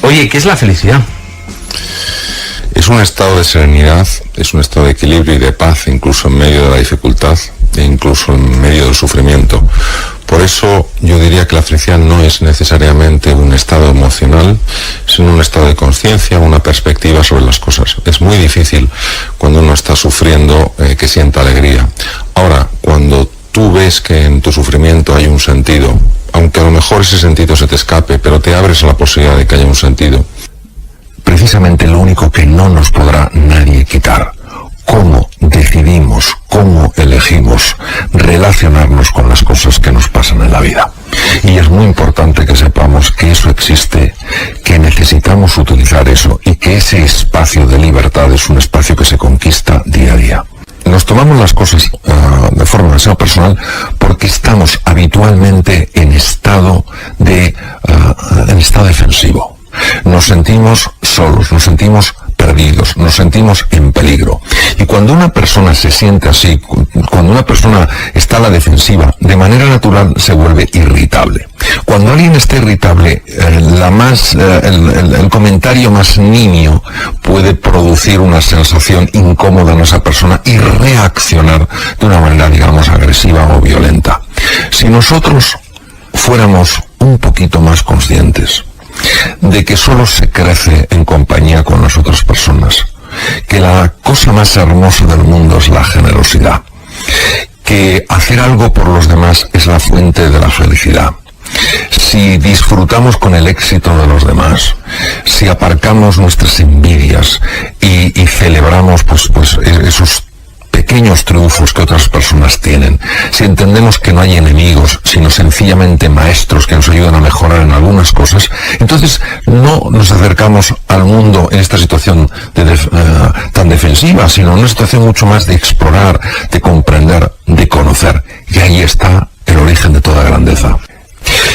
Oye, ¿qué es la felicidad? Es un estado de serenidad, es un estado de equilibrio y de paz, incluso en medio de la dificultad e incluso en medio del sufrimiento. Por eso yo diría que la felicidad no es necesariamente un estado emocional, sino un estado de conciencia, una perspectiva sobre las cosas. Es muy difícil cuando uno está sufriendo que sienta alegría. Ahora, cuando tú ves que en tu sufrimiento hay un sentido, aunque a lo mejor ese sentido se te escape, pero te abres a la posibilidad de que haya un sentido. Precisamente lo único que no nos podrá nadie quitar. Cómo decidimos, cómo elegimos relacionarnos con las cosas que nos pasan en la vida. Y es muy importante que sepamos que eso existe, que necesitamos utilizar eso y que ese espacio de libertad es un espacio que se conquista día a día. Nos tomamos las cosas de forma demasiado personal porque estamos habitualmente en estado defensivo. Nos sentimos solos, nos sentimos perdidos, nos sentimos en peligro. Y cuando una persona se siente así, cuando una persona está a la defensiva, de manera natural se vuelve irritable. Cuando alguien está irritable, el comentario más nimio puede producir una sensación incómoda en esa persona y reaccionar de una manera, digamos, agresiva o violenta. Si nosotros fuéramos un poquito más conscientes de que solo se crece en compañía con las otras personas, que la cosa más hermosa del mundo es la generosidad, que hacer algo por los demás es la fuente de la felicidad. Si disfrutamos con el éxito de los demás, si aparcamos nuestras envidias y celebramos pues esos pequeños triunfos que otras personas tienen, si entendemos que no hay enemigos, sino sencillamente maestros que nos ayudan a mejorar en algunas cosas, entonces no nos acercamos al mundo en esta situación tan defensiva, sino en una situación mucho más de explorar, de comprender, de conocer. Y ahí está el origen de toda grandeza.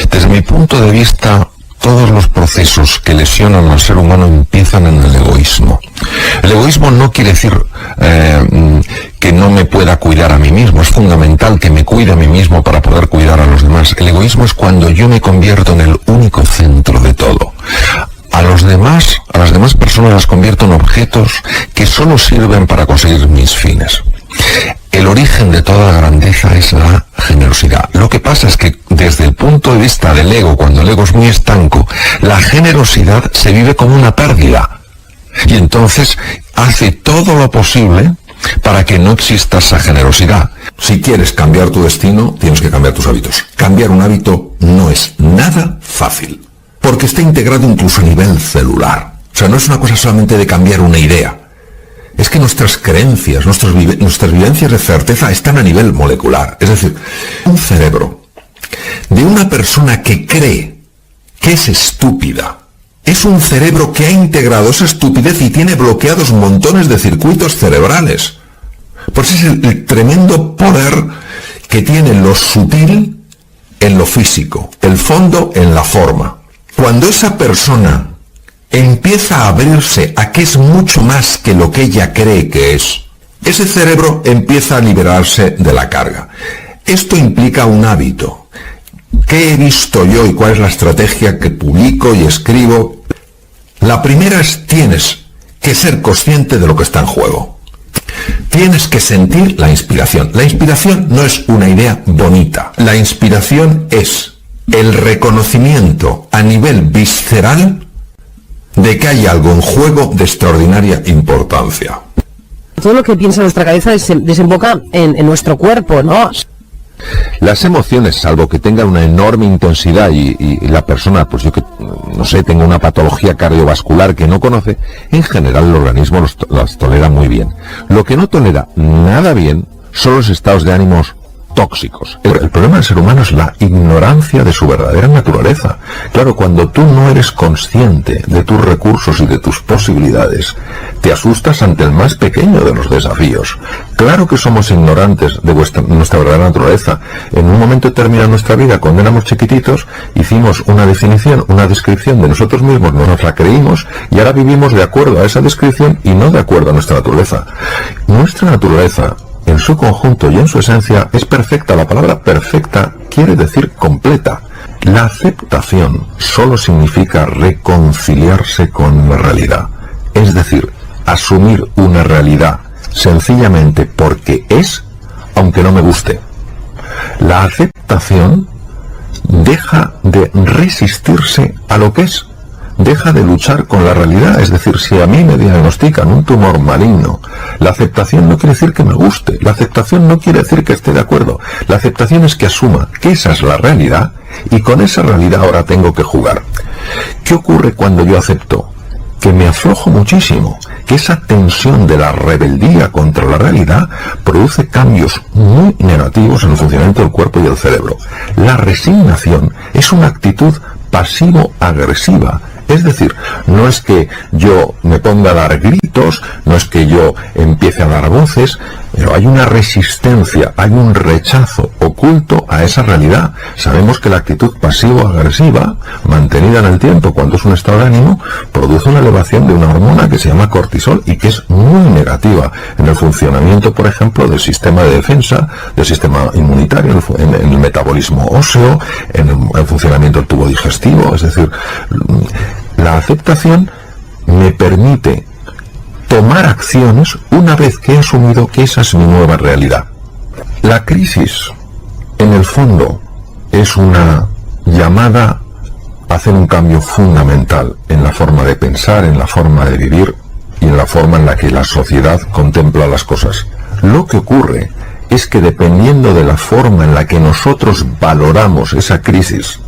Desde mi punto de vista, todos los procesos que lesionan al ser humano empiezan en el egoísmo. El egoísmo no quiere decir que no me pueda cuidar a mí mismo. Es fundamental que me cuide a mí mismo para poder cuidar a los demás. El egoísmo es cuando yo me convierto en el único centro de todo. A las demás personas las convierto en objetos que solo sirven para conseguir mis fines. El origen de toda grandeza es la generosidad. Lo que pasa es que desde el punto de vista del ego, cuando el ego es muy estanco, la generosidad se vive como una pérdida. Y entonces hace todo lo posible para que no exista esa generosidad. Si quieres cambiar tu destino, tienes que cambiar tus hábitos. Cambiar un hábito no es nada fácil, porque está integrado incluso a nivel celular. O sea, no es una cosa solamente de cambiar una idea. Es que nuestras creencias, nuestras vivencias de certeza están a nivel molecular. Es decir, un cerebro de una persona que cree que es estúpida es un cerebro que ha integrado esa estupidez y tiene bloqueados montones de circuitos cerebrales. Por eso es el tremendo poder que tiene lo sutil en lo físico, el fondo en la forma. Cuando esa persona empieza a abrirse a que es mucho más que lo que ella cree que es, ese cerebro empieza a liberarse de la carga. Esto implica un hábito. ¿Qué he visto yo y cuál es la estrategia que publico y escribo? La primera es: tienes que ser consciente de lo que está en juego. Tienes que sentir la inspiración. La inspiración no es una idea bonita. La inspiración es el reconocimiento a nivel visceral de que hay algo en juego de extraordinaria importancia. Todo lo que piensa nuestra cabeza desemboca en nuestro cuerpo, ¿no? Las emociones, salvo que tengan una enorme intensidad y la persona, pues yo que no sé, tenga una patología cardiovascular que no conoce, en general el organismo las tolera muy bien. Lo que no tolera nada bien son los estados de ánimos tóxicos. El problema del ser humano es la ignorancia de su verdadera naturaleza. Claro, cuando tú no eres consciente de tus recursos y de tus posibilidades, te asustas ante el más pequeño de los desafíos. Claro que somos ignorantes de nuestra verdadera naturaleza. En un momento determinado de nuestra vida, cuando éramos chiquititos, hicimos una definición, una descripción de nosotros mismos, nos la creímos y ahora vivimos de acuerdo a esa descripción y no de acuerdo a nuestra naturaleza. Nuestra naturaleza, en su conjunto y en su esencia, es perfecta. La palabra perfecta quiere decir completa. La aceptación solo significa reconciliación. reconciliarse con la realidad. Es decir, asumir una realidad sencillamente porque es, aunque no me guste. La aceptación deja de resistirse a lo que es, deja de luchar con la realidad. Es decir, si a mí me diagnostican un tumor maligno, la aceptación no quiere decir que me guste, la aceptación no quiere decir que esté de acuerdo, la aceptación es que asuma que esa es la realidad y con esa realidad ahora tengo que jugar. ¿Qué ocurre cuando yo acepto? Que me aflojo muchísimo, que esa tensión de la rebeldía contra la realidad produce cambios muy negativos en el funcionamiento del cuerpo y del cerebro. La resignación es una actitud pasivo-agresiva. Es decir, no es que yo me ponga a dar gritos, no es que yo empiece a dar voces, pero hay una resistencia, hay un rechazo oculto a esa realidad. Sabemos que la actitud pasivo-agresiva, mantenida en el tiempo cuando es un estado de ánimo, produce una elevación de una hormona que se llama cortisol y que es muy negativa en el funcionamiento, por ejemplo, del sistema de defensa, del sistema inmunitario, en el metabolismo óseo, en el funcionamiento del tubo digestivo. Es decir, la aceptación me permite tomar acciones una vez que he asumido que esa es mi nueva realidad. La crisis, en el fondo, es una llamada a hacer un cambio fundamental en la forma de pensar, en la forma de vivir y en la forma en la que la sociedad contempla las cosas. Lo que ocurre es que dependiendo de la forma en la que nosotros valoramos esa crisis,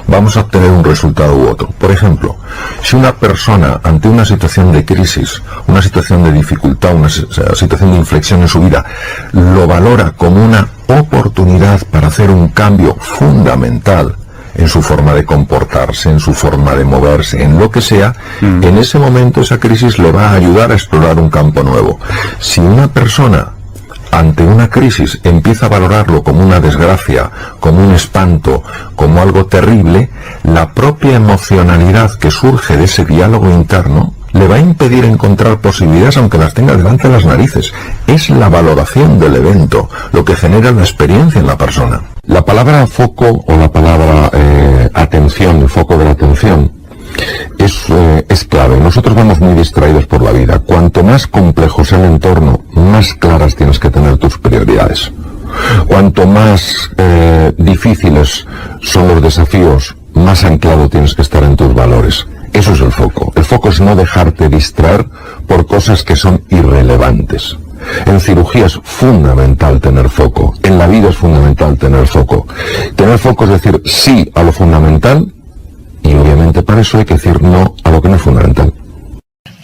vamos a obtener un resultado u otro. Por ejemplo, si una persona ante una situación de crisis, una situación de dificultad, una situación de inflexión en su vida, lo valora como una oportunidad para hacer un cambio fundamental en su forma de comportarse, en su forma de moverse, en lo que sea, en ese momento esa crisis le va a ayudar a explorar un campo nuevo. Si una persona ante una crisis empieza a valorarlo como una desgracia, como un espanto, como algo terrible, la propia emocionalidad que surge de ese diálogo interno le va a impedir encontrar posibilidades aunque las tenga delante de las narices. Es la valoración del evento lo que genera la experiencia en la persona. La palabra foco o la palabra atención, el foco de la atención, es clave. Nosotros vamos muy distraídos por la vida. Cuanto más complejo sea el entorno, más claras tienes que tener tus prioridades. Cuanto más difíciles son los desafíos, más anclado tienes que estar en tus valores. Eso es el foco. El foco es no dejarte distraer por cosas que son irrelevantes. En cirugía es fundamental tener foco. En la vida es fundamental tener foco. Tener foco es decir sí a lo fundamental. Y obviamente para eso hay que decir no a lo que no es fundamental.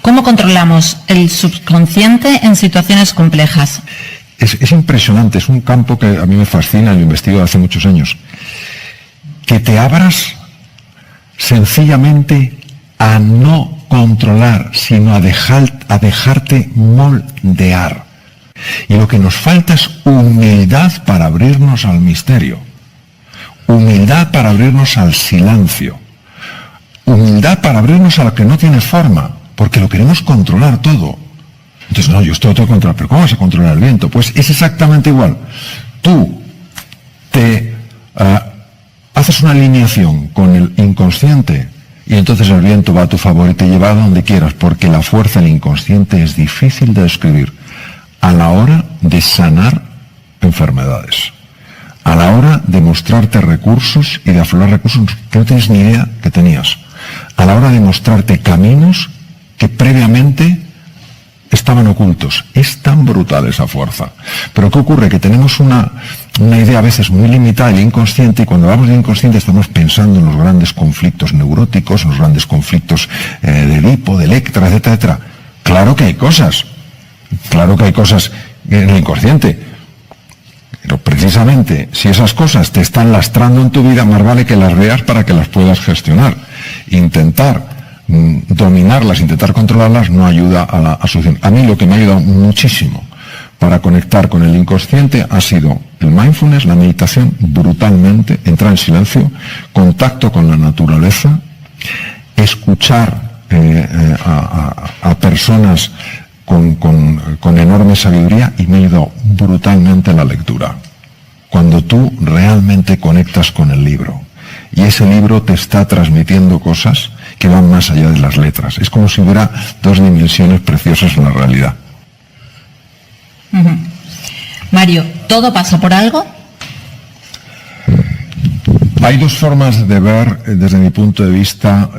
¿Cómo controlamos el subconsciente en situaciones complejas? Es impresionante, es un campo que a mí me fascina, lo investigo hace muchos años. Que te abras sencillamente a no controlar, sino a dejarte moldear. Y lo que nos falta es humildad para abrirnos al misterio. Humildad para abrirnos al silencio. Humildad para abrirnos a lo que no tiene forma, porque lo queremos controlar todo. Entonces, no, yo esto lo tengo que controlar, pero ¿cómo vas a controlar el viento? Pues es exactamente igual. Tú te haces una alineación con el inconsciente y entonces el viento va a tu favor y te lleva a donde quieras, porque la fuerza del inconsciente es difícil de describir a la hora de sanar enfermedades, a la hora de mostrarte recursos y de aflorar recursos que no tienes ni idea que tenías, a la hora de mostrarte caminos que previamente estaban ocultos. Es tan brutal esa fuerza. Pero ¿qué ocurre? Que tenemos una idea a veces muy limitada del inconsciente, y cuando hablamos del inconsciente estamos pensando en los grandes conflictos neuróticos, en los grandes conflictos de Edipo, de Electra, etcétera, etcétera. Claro que hay cosas en el inconsciente. Pero precisamente, si esas cosas te están lastrando en tu vida, más vale que las veas para que las puedas gestionar. Intentar dominarlas, intentar controlarlas, no ayuda a la solución. A mí lo que me ha ayudado muchísimo para conectar con el inconsciente ha sido el mindfulness, la meditación, brutalmente, entrar en silencio, contacto con la naturaleza, escuchar a personas con enorme sabiduría, y me ha ayudado brutalmente la lectura. Cuando tú realmente conectas con el libro y ese libro te está transmitiendo cosas que van más allá de las letras. Es como si hubiera dos dimensiones preciosas en la realidad. Mario, ¿todo pasa por algo? Hay dos formas de ver, desde mi punto de vista,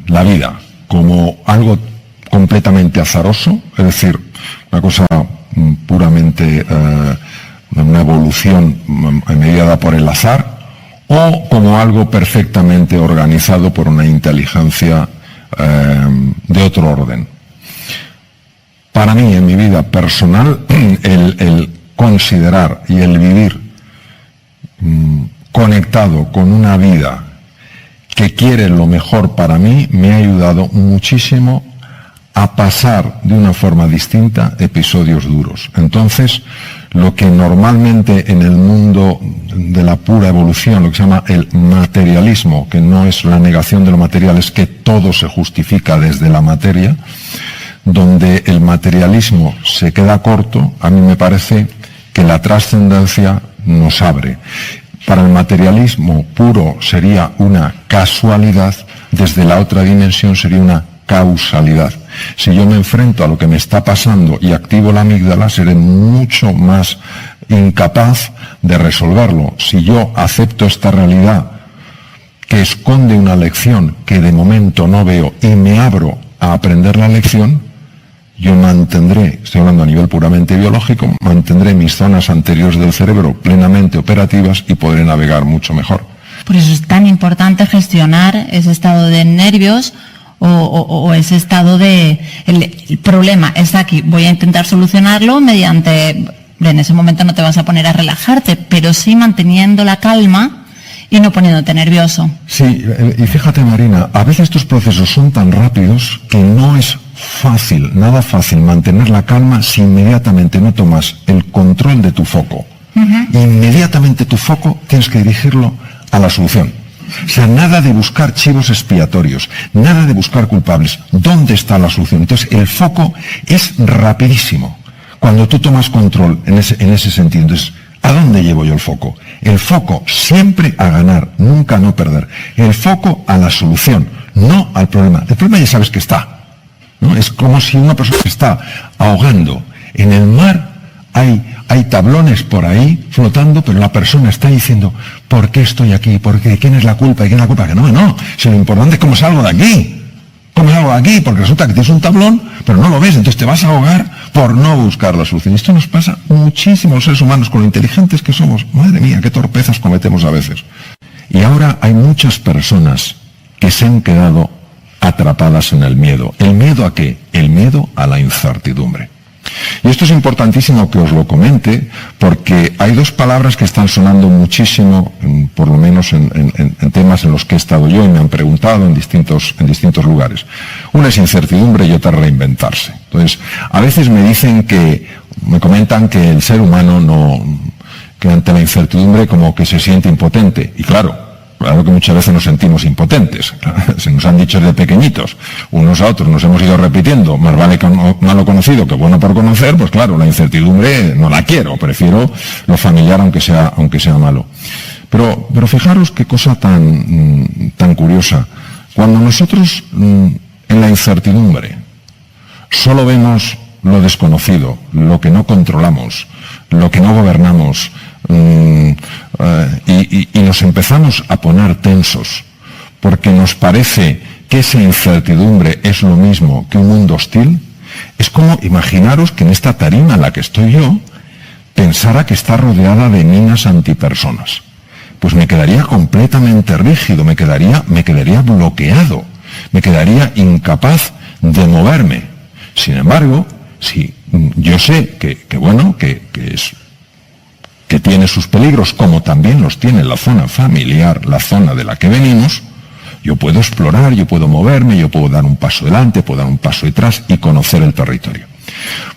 la vida, como algo completamente azaroso, es decir, una cosa puramente una evolución mediada por el azar, o como algo perfectamente organizado por una inteligencia de otro orden. Para mí, en mi vida personal, el considerar y el vivir conectado con una vida que quiere lo mejor para mí me ha ayudado muchísimo a pasar de una forma distinta episodios duros. Entonces, lo que normalmente en el mundo de la pura evolución, lo que se llama el materialismo, que no es la negación de lo material, es que todo se justifica desde la materia, donde el materialismo se queda corto, a mí me parece que la trascendencia nos abre. Para el materialismo puro sería una casualidad, desde la otra dimensión sería una causalidad. Si yo me enfrento a lo que me está pasando y activo la amígdala, seré mucho más incapaz de resolverlo. Si yo acepto esta realidad que esconde una lección que de momento no veo y me abro a aprender la lección, yo mantendré, estoy hablando a nivel puramente biológico, mantendré mis zonas anteriores del cerebro plenamente operativas y podré navegar mucho mejor. Por eso es tan importante gestionar ese estado de nervios o ese estado de... El problema está aquí, voy a intentar solucionarlo mediante... En ese momento no te vas a poner a relajarte, pero sí manteniendo la calma y no poniéndote nervioso. Sí, y fíjate, Marina, a veces estos procesos son tan rápidos que no es fácil, nada fácil mantener la calma si inmediatamente no tomas el control de tu foco. Inmediatamente tu foco tienes que dirigirlo a la solución. O sea, nada de buscar chivos expiatorios, nada de buscar culpables. ¿Dónde está la solución? Entonces, el foco es rapidísimo cuando tú tomas control en ese sentido. Entonces, ¿a dónde llevo yo el foco? El foco siempre a ganar, nunca a no perder. El foco a la solución, no al problema. El problema ya sabes que está, ¿no? Es como si una persona se está ahogando en el mar, hay tablones por ahí flotando, pero la persona está diciendo, ¿por qué estoy aquí? ¿Por qué? ¿Quién es la culpa? ¿Y quién es la culpa? Que no, si lo importante es cómo salgo de aquí. ¿Cómo salgo de aquí? Porque resulta que tienes un tablón, pero no lo ves, entonces te vas a ahogar por no buscar la solución. Y esto nos pasa muchísimo a los seres humanos, con lo inteligentes que somos. Madre mía, qué torpezas cometemos a veces. Y ahora hay muchas personas que se han quedado atrapadas en el miedo. ¿El miedo a qué? El miedo a la incertidumbre. Y esto es importantísimo que os lo comente, porque hay dos palabras que están sonando muchísimo, por lo menos en temas en los que he estado yo y me han preguntado en distintos lugares. Una es incertidumbre y otra reinventarse. Entonces, a veces me comentan que el ser humano que ante la incertidumbre como que se siente impotente. Y claro que muchas veces nos sentimos impotentes. Se nos han dicho desde pequeñitos, unos a otros nos hemos ido repitiendo, más vale malo conocido que bueno por conocer, pues claro, la incertidumbre no la quiero, prefiero lo familiar aunque sea malo. Pero fijaros qué cosa tan curiosa. Cuando nosotros en la incertidumbre solo vemos lo desconocido, lo que no controlamos, lo que no gobernamos, y nos empezamos a poner tensos porque nos parece que esa incertidumbre es lo mismo que un mundo hostil, es como imaginaros que en esta tarima en la que estoy yo pensara que está rodeada de minas antipersonas. Pues me quedaría completamente rígido, me quedaría bloqueado, me quedaría incapaz de moverme. Sin embargo, si yo sé que tiene sus peligros, como también los tiene la zona familiar, la zona de la que venimos, yo puedo explorar, yo puedo moverme, yo puedo dar un paso adelante, puedo dar un paso atrás y conocer el territorio.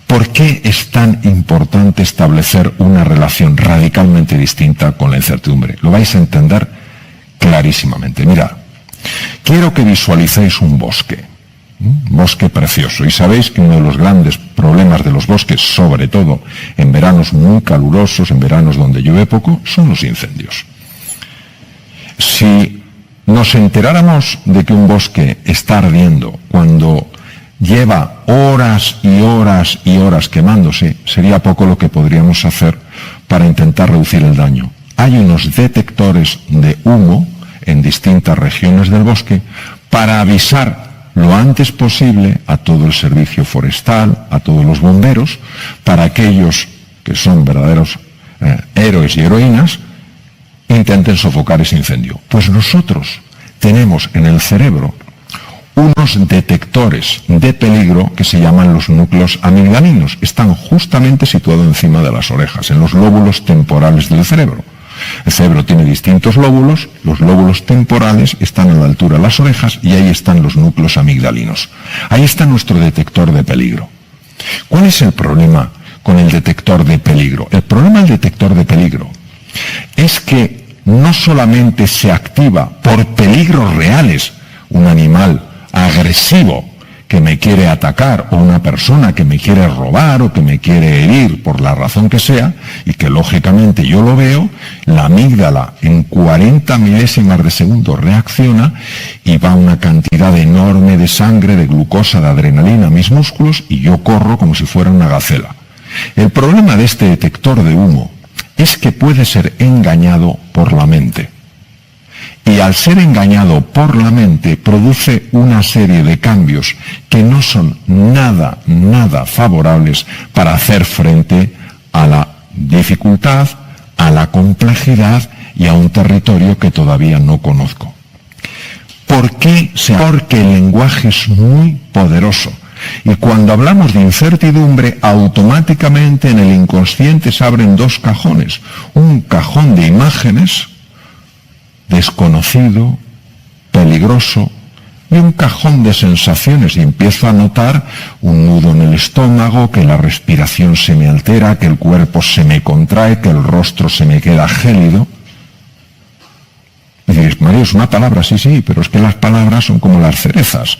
¿Por qué es tan importante establecer una relación radicalmente distinta con la incertidumbre? Lo vais a entender clarísimamente. Mirad, quiero que visualicéis un bosque precioso, y sabéis que uno de los grandes problemas de los bosques, sobre todo en veranos muy calurosos, en veranos donde llueve poco, son los incendios. Si nos enteráramos de que un bosque está ardiendo cuando lleva horas y horas y horas quemándose, sería poco lo que podríamos hacer para intentar reducir el daño. Hay unos detectores de humo en distintas regiones del bosque para avisar lo antes posible a todo el servicio forestal, a todos los bomberos, para aquellos que son verdaderos héroes y heroínas, intenten sofocar ese incendio. Pues nosotros tenemos en el cerebro unos detectores de peligro que se llaman los núcleos amigdalinos. Están justamente situados encima de las orejas, en los lóbulos temporales del cerebro. El cerebro tiene distintos lóbulos, los lóbulos temporales están a la altura de las orejas y ahí están los núcleos amigdalinos. Ahí está nuestro detector de peligro. ¿Cuál es el problema con el detector de peligro? El problema del detector de peligro es que no solamente se activa por peligros reales, un animal agresivo que me quiere atacar o una persona que me quiere robar o que me quiere herir por la razón que sea, y que lógicamente yo lo veo, la amígdala en 40 milésimas de segundo reacciona y va una cantidad enorme de sangre, de glucosa, de adrenalina a mis músculos y yo corro como si fuera una gacela. El problema de este detector de humo es que puede ser engañado por la mente. Y al ser engañado por la mente produce una serie de cambios que no son nada favorables para hacer frente a la dificultad, a la complejidad y a un territorio que todavía no conozco. ¿Por qué? Porque el lenguaje es muy poderoso. Y cuando hablamos de incertidumbre, automáticamente en el inconsciente se abren dos cajones. Un cajón de imágenes, desconocido, peligroso, y un cajón de sensaciones, y empiezo a notar un nudo en el estómago, que la respiración se me altera, que el cuerpo se me contrae, que el rostro se me queda gélido. Y diréis, Mario, es una palabra, sí, pero es que las palabras son como las cerezas.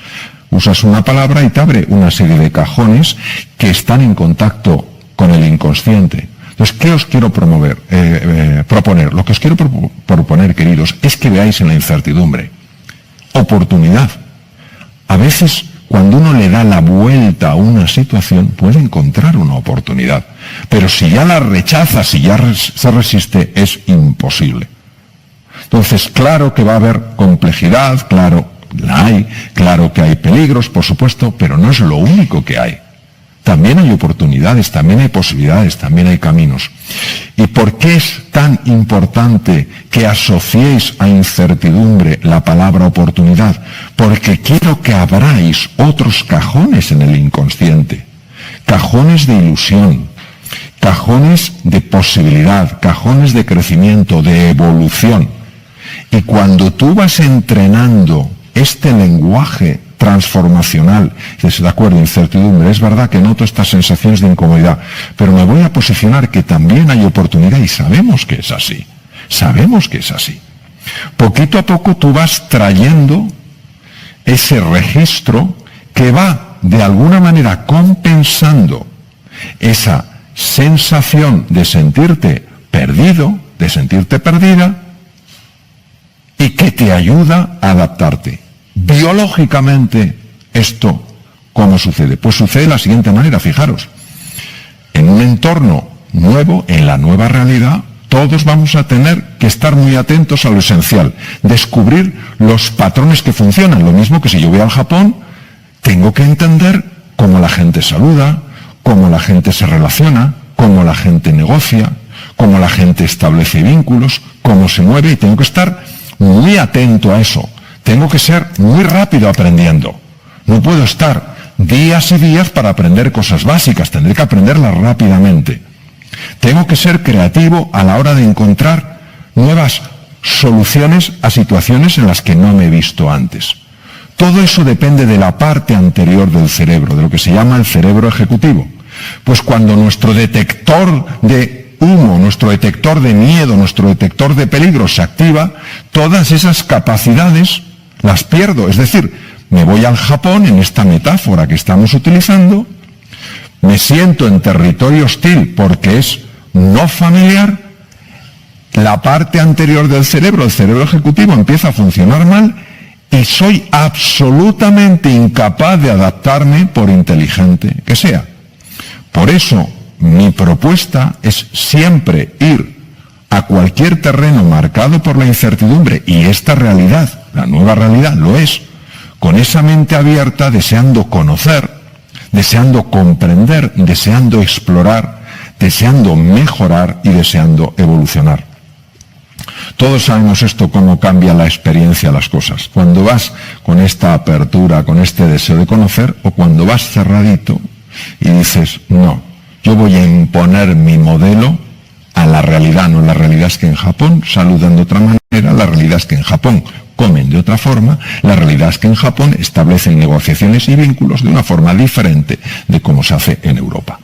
Usas una palabra y te abre una serie de cajones que están en contacto con el inconsciente. Entonces, ¿qué os quiero proponer? Lo que os quiero proponer, queridos, es que veáis en la incertidumbre oportunidad. A veces, cuando uno le da la vuelta a una situación, puede encontrar una oportunidad. Pero si ya la rechaza, si ya se resiste, es imposible. Entonces, claro que va a haber complejidad, claro, la hay, claro que hay peligros, por supuesto, pero no es lo único que hay. También hay oportunidades, también hay posibilidades, también hay caminos. ¿Y por qué es tan importante que asociéis a incertidumbre la palabra oportunidad? Porque quiero que abráis otros cajones en el inconsciente. Cajones de ilusión, cajones de posibilidad, cajones de crecimiento, de evolución. Y cuando tú vas entrenando este lenguaje transformacional, dices, de acuerdo, incertidumbre, es verdad que noto estas sensaciones de incomodidad, pero me voy a posicionar que también hay oportunidad y sabemos que es así, Poquito a poco tú vas trayendo ese registro que va de alguna manera compensando esa sensación de sentirte perdido, de sentirte perdida, y que te ayuda a adaptarte. Biológicamente, ¿esto cómo sucede? Pues sucede de la siguiente manera, fijaros. En un entorno nuevo, en la nueva realidad, todos vamos a tener que estar muy atentos a lo esencial, descubrir los patrones que funcionan. Lo mismo que si yo voy al Japón, tengo que entender cómo la gente saluda, cómo la gente se relaciona, cómo la gente negocia, cómo la gente establece vínculos, cómo se mueve, y tengo que estar muy atento a eso. Tengo que ser muy rápido aprendiendo. No puedo estar días y días para aprender cosas básicas, tendré que aprenderlas rápidamente. Tengo que ser creativo a la hora de encontrar nuevas soluciones a situaciones en las que no me he visto antes. Todo eso depende de la parte anterior del cerebro, de lo que se llama el cerebro ejecutivo. Pues cuando nuestro detector de humo, nuestro detector de miedo, nuestro detector de peligro se activa, todas esas capacidades las pierdo. Es decir, me voy al Japón en esta metáfora que estamos utilizando, me siento en territorio hostil porque es no familiar, la parte anterior del cerebro, el cerebro ejecutivo, empieza a funcionar mal y soy absolutamente incapaz de adaptarme por inteligente que sea. Por eso, mi propuesta es siempre ir a cualquier terreno marcado por la incertidumbre, y esta realidad, la nueva realidad, lo es, con esa mente abierta, deseando conocer, deseando comprender, deseando explorar, deseando mejorar y deseando evolucionar. Todos sabemos esto, cómo cambia la experiencia las cosas. Cuando vas con esta apertura, con este deseo de conocer, o cuando vas cerradito y dices, no, yo voy a imponer mi modelo a la realidad. No, la realidad es que en Japón saludan de otra manera, la realidad es que en Japón comen de otra forma, la realidad es que en Japón establecen negociaciones y vínculos de una forma diferente de cómo se hace en Europa.